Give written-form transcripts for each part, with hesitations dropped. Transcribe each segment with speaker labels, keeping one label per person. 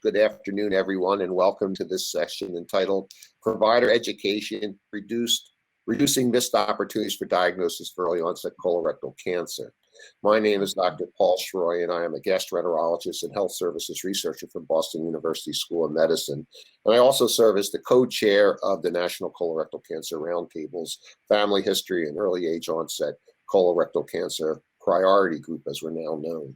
Speaker 1: Good afternoon, everyone, and welcome to this session entitled Provider Education, Reducing Missed Opportunities for Diagnosis of Early Onset Colorectal Cancer. My name is Dr. Paul Schroy, and I am a gastroenterologist and health services researcher from Boston University School of Medicine. And I also serve as the co-chair of the National Colorectal Cancer Roundtable's Family History and Early Age Onset Colorectal Cancer Priority Group, as we're now known.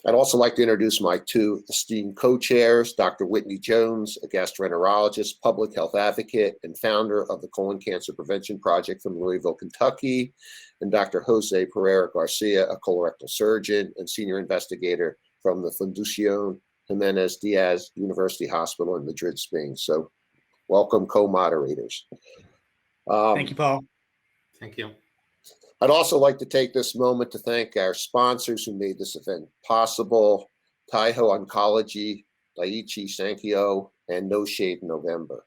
Speaker 1: I'd also like to introduce my two esteemed co-chairs, Dr. Whitney Jones, a gastroenterologist, public health advocate, and founder of the Colon Cancer Prevention Project from Louisville, Kentucky, and Dr. Jose Pereira Garcia, a colorectal surgeon and senior investigator from the Fundación Jiménez Díaz University Hospital in Madrid, Spain. So welcome, co-moderators.
Speaker 2: Thank you, Paul.
Speaker 3: Thank you.
Speaker 1: I'd also like to take this moment to thank our sponsors who made this event possible: Taiho Oncology, Daiichi Sankyo, and No Shade November.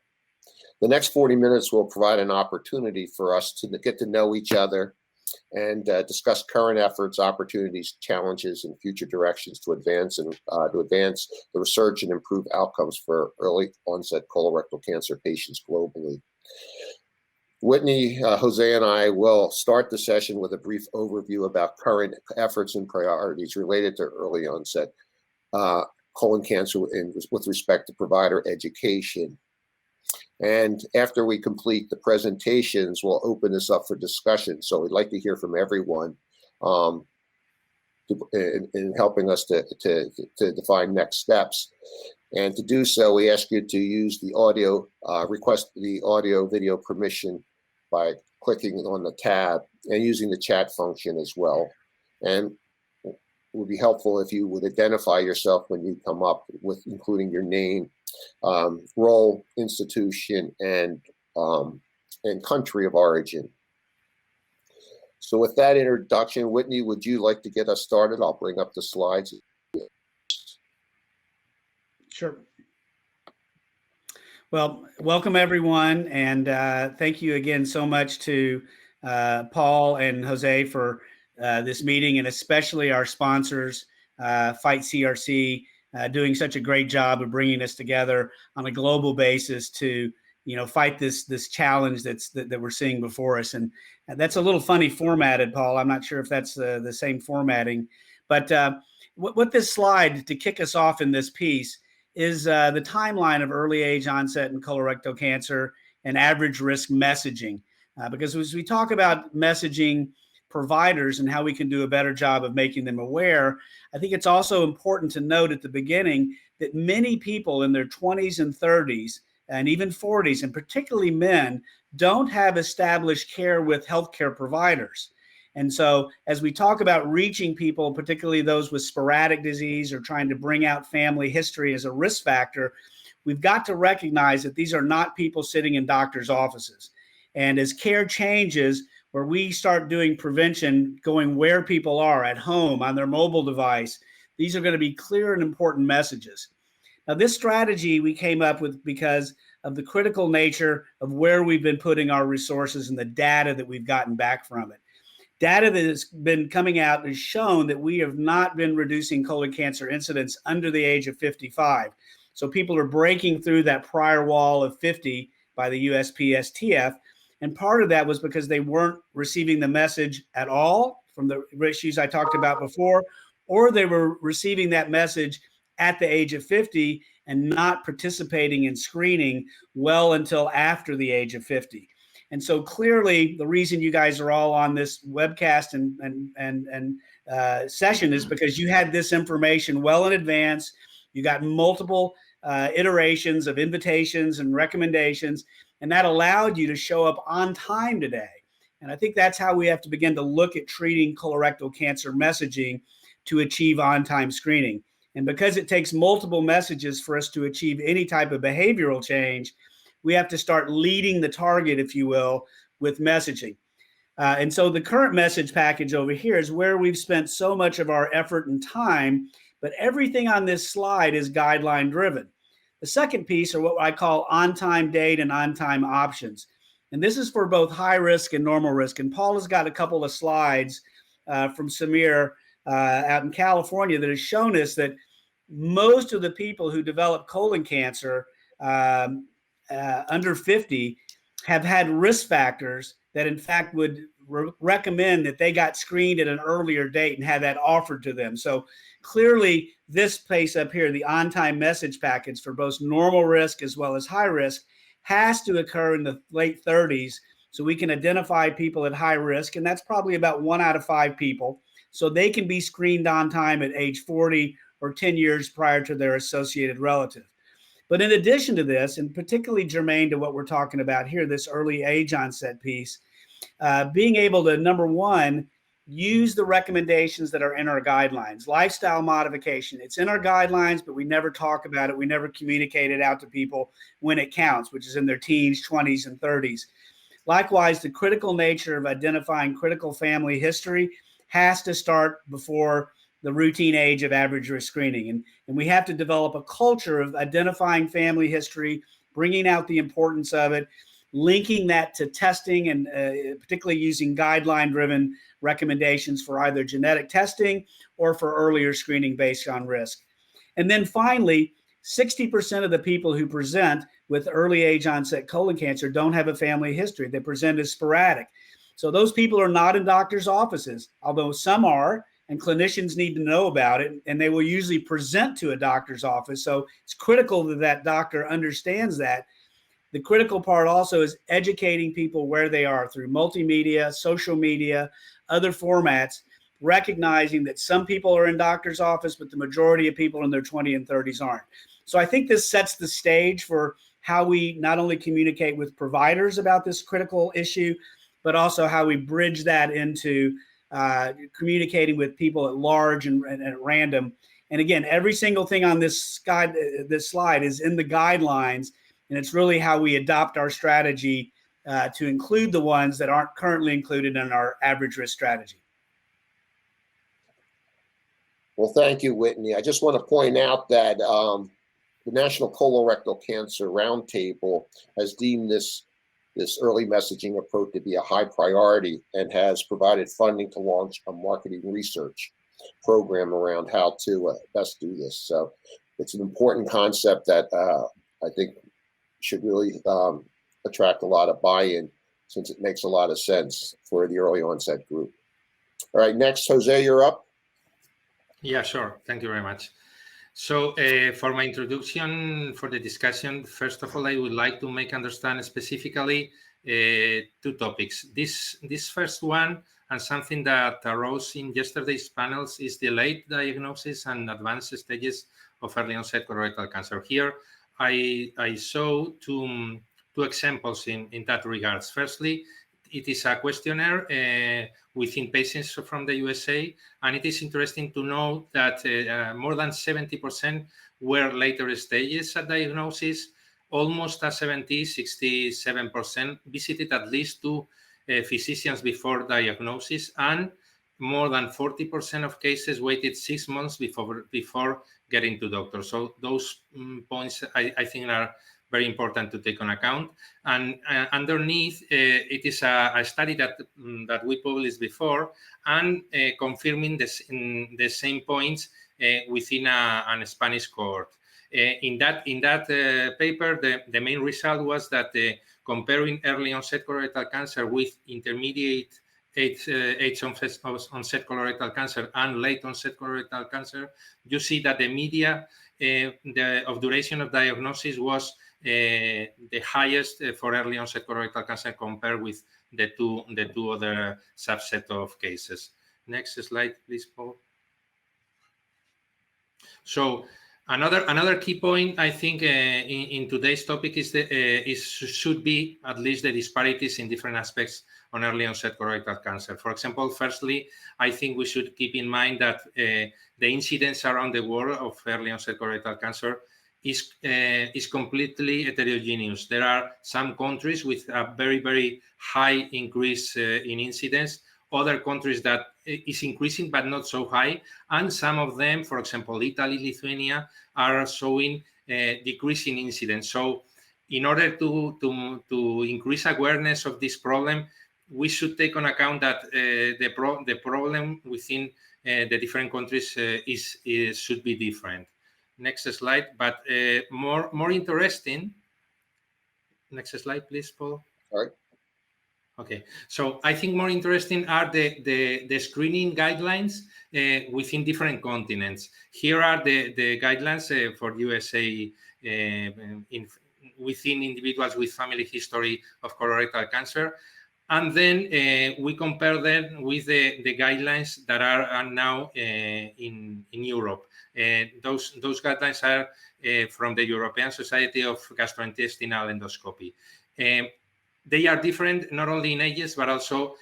Speaker 1: The next 40 minutes will provide an opportunity for us to get to know each other and discuss current efforts, opportunities, challenges, and future directions to advance the research and improve outcomes for early onset colorectal cancer patients globally. Whitney, Jose, and I will start the session with a brief overview about current efforts and priorities related to early onset colon cancer with respect to provider education. And after we complete the presentations, we'll open this up for discussion. So we'd like to hear from everyone in helping us to define next steps. And to do so, we ask you to use the audio, request the audio video permission by clicking on the tab and using the chat function as well. And it would be helpful if you would identify yourself when you come up with including your name, role, institution, and country of origin. So with that introduction, Whitney, would you like to get us started? I'll bring up the slides.
Speaker 2: Sure. Well, welcome everyone, and thank you again so much to Paul and Jose for this meeting, and especially our sponsors, Fight CRC, doing such a great job of bringing us together on a global basis to, fight this challenge that we're seeing before us. And that's a little funny formatted, Paul. I'm not sure if that's the same formatting, but what this slide to kick us off in this piece is the timeline of early age onset in colorectal cancer and average risk messaging. Because as we talk about messaging providers and how we can do a better job of making them aware, I think it's also important to note at the beginning that many people in their 20s and 30s and even 40s, and particularly men, don't have established care with healthcare providers. And so as we talk about reaching people, particularly those with sporadic disease or trying to bring out family history as a risk factor, we've got to recognize that these are not people sitting in doctors' offices. And as care changes, where we start doing prevention, going where people are, at home, on their mobile device, these are going to be clear and important messages. Now, this strategy we came up with because of the critical nature of where we've been putting our resources and the data that we've gotten back from it. Data that has been coming out has shown that we have not been reducing colon cancer incidence under the age of 55. So people are breaking through that prior wall of 50 by the USPSTF. And part of that was because they weren't receiving the message at all from the issues I talked about before, or they were receiving that message at the age of 50 and not participating in screening well until after the age of 50. And so clearly the reason you guys are all on this webcast and session is because you had this information well in advance. You got multiple iterations of invitations and recommendations, and that allowed you to show up on time today. And I think that's how we have to begin to look at treating colorectal cancer messaging to achieve on-time screening. And because it takes multiple messages for us to achieve any type of behavioral change, we have to start leading the target, if you will, with messaging. And so the current message package over here is where we've spent so much of our effort and time, but everything on this slide is guideline driven. The second piece are what I call on-time date and on-time options. And this is for both high risk and normal risk. And Paul has got a couple of slides from Samir out in California that has shown us that most of the people who develop colon cancer under 50 have had risk factors that in fact would recommend that they got screened at an earlier date and had that offered to them. So clearly this place up here, the on-time message package for both normal risk as well as high risk, has to occur in the late 30s so we can identify people at high risk, and that's probably about 1 out of 5 people, so they can be screened on time at age 40 or 10 years prior to their associated relative. But in addition to this, and particularly germane to what we're talking about here, this early age onset piece, being able to, number one, use the recommendations that are in our guidelines. Lifestyle modification, it's in our guidelines, but we never talk about it. We never communicate it out to people when it counts, which is in their teens, 20s, and 30s. Likewise, the critical nature of identifying critical family history has to start before the routine age of average risk screening. And we have to develop a culture of identifying family history, bringing out the importance of it, linking that to testing, and particularly using guideline-driven recommendations for either genetic testing or for earlier screening based on risk. And then finally, 60% of the people who present with early age onset colon cancer don't have a family history. They present as sporadic. So those people are not in doctors' offices, although some are, and clinicians need to know about it, and they will usually present to a doctor's office. So it's critical that that doctor understands that. The critical part also is educating people where they are through multimedia, social media, other formats, recognizing that some people are in doctor's office, but the majority of people in their 20s and 30s aren't. So I think this sets the stage for how we not only communicate with providers about this critical issue, but also how we bridge that into communicating with people at large and at random. And again, every single thing on this slide is in the guidelines, and it's really how we adopt our strategy to include the ones that aren't currently included in our average risk strategy.
Speaker 1: Well, thank you, Whitney. I just want to point out that the National Colorectal Cancer Roundtable has deemed this early messaging approach to be a high priority and has provided funding to launch a marketing research program around how to best do this. So it's an important concept that I think should really attract a lot of buy-in, since it makes a lot of sense for the early onset group. All right, next, Jose, you're up.
Speaker 3: Yeah, sure. Thank you very much. So for my introduction for the discussion, first of all, I would like to make understand specifically 2 topics. This first one, and something that arose in yesterday's panels, is the late diagnosis and advanced stages of early onset colorectal cancer. Here, I saw two examples in that regards. Firstly, it is a questionnaire within patients from the USA, and it is interesting to know that more than 70% were later stages at diagnosis. Almost 67% visited at least 2 physicians before diagnosis, and more than 40% of cases waited 6 months before getting to doctor. So those points I think are very important to take on account. And underneath, it is a study that we published before, and confirming the same points within a Spanish cohort. In that paper, the main result was that comparing early onset colorectal cancer with intermediate age onset colorectal cancer and late onset colorectal cancer, you see that the median of duration of diagnosis was the highest for early onset colorectal cancer compared with the two other subset of cases. Next slide, please, Paul. So another key point, I think, in today's topic should be at least the disparities in different aspects on early onset colorectal cancer. For example, firstly, I think we should keep in mind that the incidence around the world of early onset colorectal cancer is completely heterogeneous. There are some countries with a very, very high increase in incidence, other countries that is increasing but not so high, and some of them, for example, Italy, Lithuania, are showing decreasing incidence. So in order to increase awareness of this problem, we should take on account that the problem within the different countries should be different. next slide, but more interesting. Next slide, please, Paul.
Speaker 1: All right.
Speaker 3: Okay, so I think more interesting are the screening guidelines within different continents. Here are the guidelines for USA within individuals with family history of colorectal cancer. And then we compare them with the guidelines that are now in Europe. Those guidelines are from the European Society of Gastrointestinal Endoscopy. They are different not only in ages, but also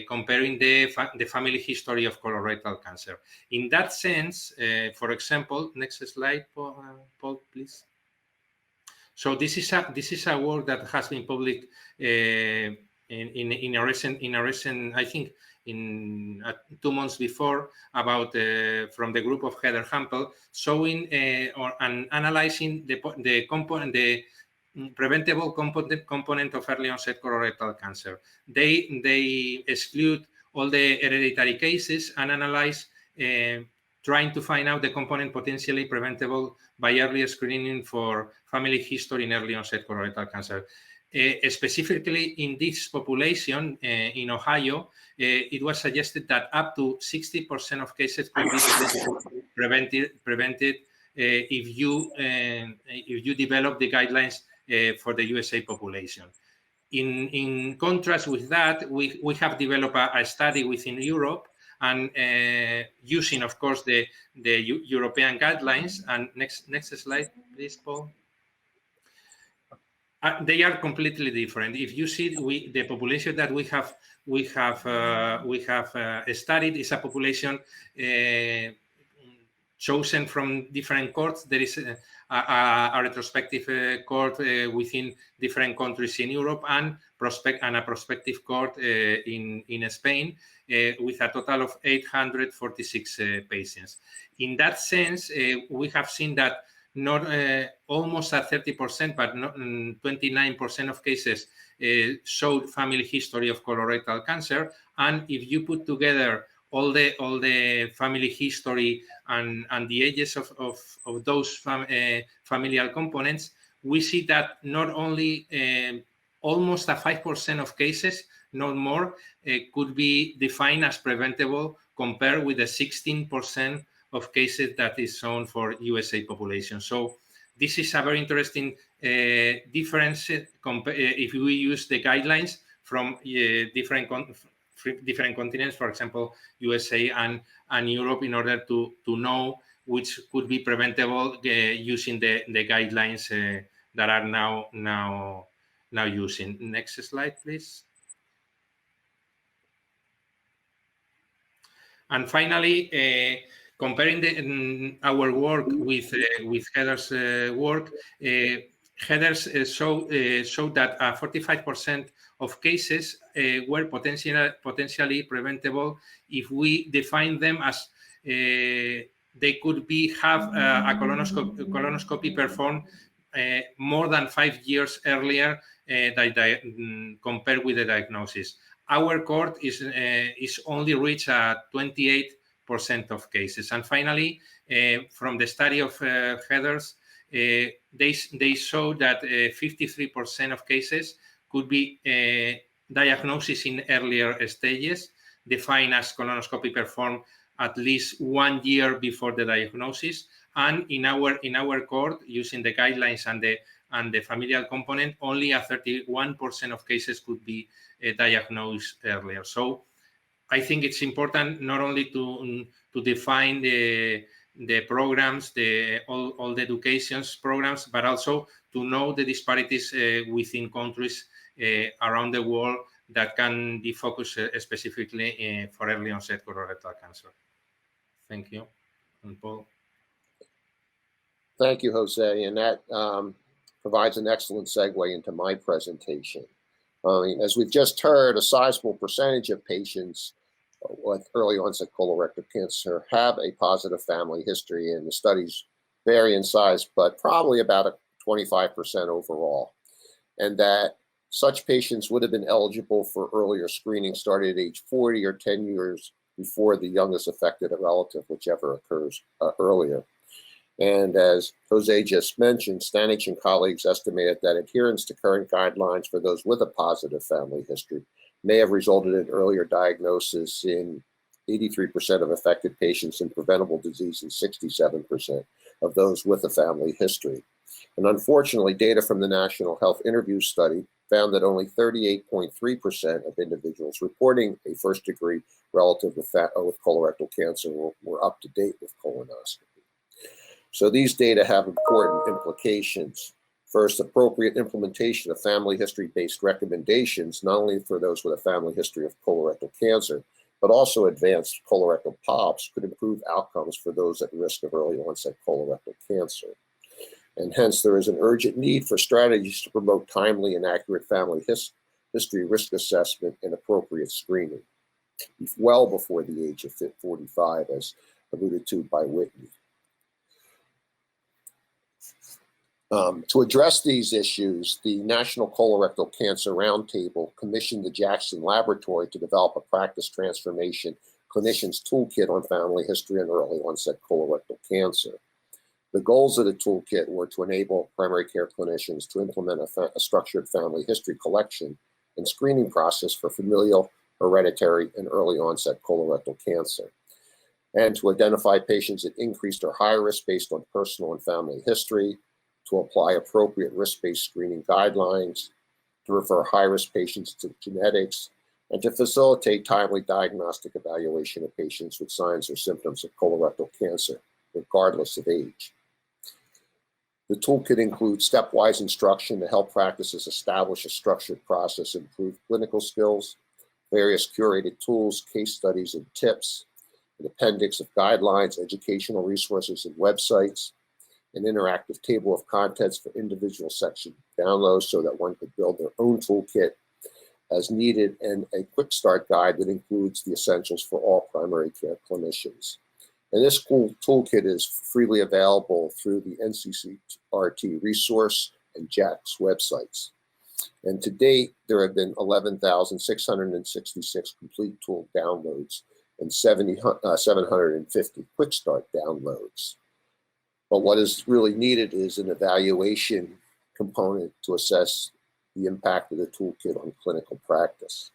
Speaker 3: comparing the family history of colorectal cancer. In that sense, for example, next slide, Paul, please. So this is a work that has been published in a recent, I think, in 2 months before, about from the group of Heather Hampel, showing and analyzing the component, the preventable component of early onset colorectal cancer. They exclude all the hereditary cases and analyze trying to find out the component potentially preventable by early screening for family history in early onset colorectal cancer. Specifically in this population in Ohio, it was suggested that up to 60% of cases could be prevented if you develop the guidelines for the USA population. In contrast with that, we have developed a study within Europe, and using, of course, the European guidelines. And next slide, please, Paul. They are completely different. If you see, the population that we have studied is a population chosen from different courts. There is a retrospective court within different countries in Europe, and a prospective court in Spain, with a total of 846 patients. In that sense, we have seen that not almost at 30%, but 29% of cases showed family history of colorectal cancer. And if you put together all the family history and the ages of those familial components, we see that not only almost a 5% of cases, not more, could be defined as preventable, compared with the 16% of cases that is shown for USA population. So this is a very interesting difference if we use the guidelines from different continents, for example, USA and Europe, in order to know which could be preventable using the guidelines that are now using. Next slide, please. And finally, comparing our work with Heather's work, Heather's showed that 45% of cases were potentially preventable if we define them as they could have a colonoscopy performed more than 5 years earlier compared with the diagnosis. Our court is only reached at 28% of cases. And finally, from the study of Heather's, they show that 53% of cases could be diagnosis in earlier stages, defined as colonoscopy performed at least 1 year before the diagnosis. And in our court, using the guidelines and the familial component, only a 31% of cases could be diagnosed earlier. So I think it's important not only to define the programs, all the education programs, but also to know the disparities within countries around the world that can be focused specifically for early onset colorectal cancer. Thank you. And Paul.
Speaker 1: Thank you, Jose. And that provides an excellent segue into my presentation. As we've just heard, a sizable percentage of patients with early onset colorectal cancer have a positive family history, and the studies vary in size, but probably about 25% overall. And that such patients would have been eligible for earlier screening starting at age 40 or 10 years before the youngest affected relative, whichever occurs earlier. And as Jose just mentioned, Stanich and colleagues estimated that adherence to current guidelines for those with a positive family history may have resulted in earlier diagnosis in 83% of affected patients in preventable disease and 67% of those with a family history. And unfortunately, data from the National Health Interview Study found that only 38.3% of individuals reporting a first degree relative with colorectal cancer were up to date with colonoscopy. So these data have important implications. First, appropriate implementation of family history-based recommendations, not only for those with a family history of colorectal cancer, but also advanced colorectal polyps, could improve outcomes for those at risk of early onset colorectal cancer. And hence, there is an urgent need for strategies to promote timely and accurate family history risk assessment and appropriate screening, well before the age of 45, as alluded to by Whitney. To address these issues, the National Colorectal Cancer Roundtable commissioned the Jackson Laboratory to develop a practice transformation clinician's toolkit on family history and early onset colorectal cancer. The goals of the toolkit were to enable primary care clinicians to implement a structured family history collection and screening process for familial, hereditary, and early onset colorectal cancer, and to identify patients at increased or high risk based on personal and family history, to apply appropriate risk-based screening guidelines, to refer high-risk patients to genetics, and to facilitate timely diagnostic evaluation of patients with signs or symptoms of colorectal cancer, regardless of age. The toolkit includes stepwise instruction to help practices establish a structured process, improve clinical skills, various curated tools, case studies, and tips, an appendix of guidelines, educational resources, and websites, an interactive table of contents for individual section downloads so that one could build their own toolkit as needed, and a quick start guide that includes the essentials for all primary care clinicians. And this toolkit is freely available through the NCCRT resource and JACS websites. And to date, there have been 11,666 complete tool downloads and 750 quick start downloads. But what is really needed is an evaluation component to assess the impact of the toolkit on clinical practice.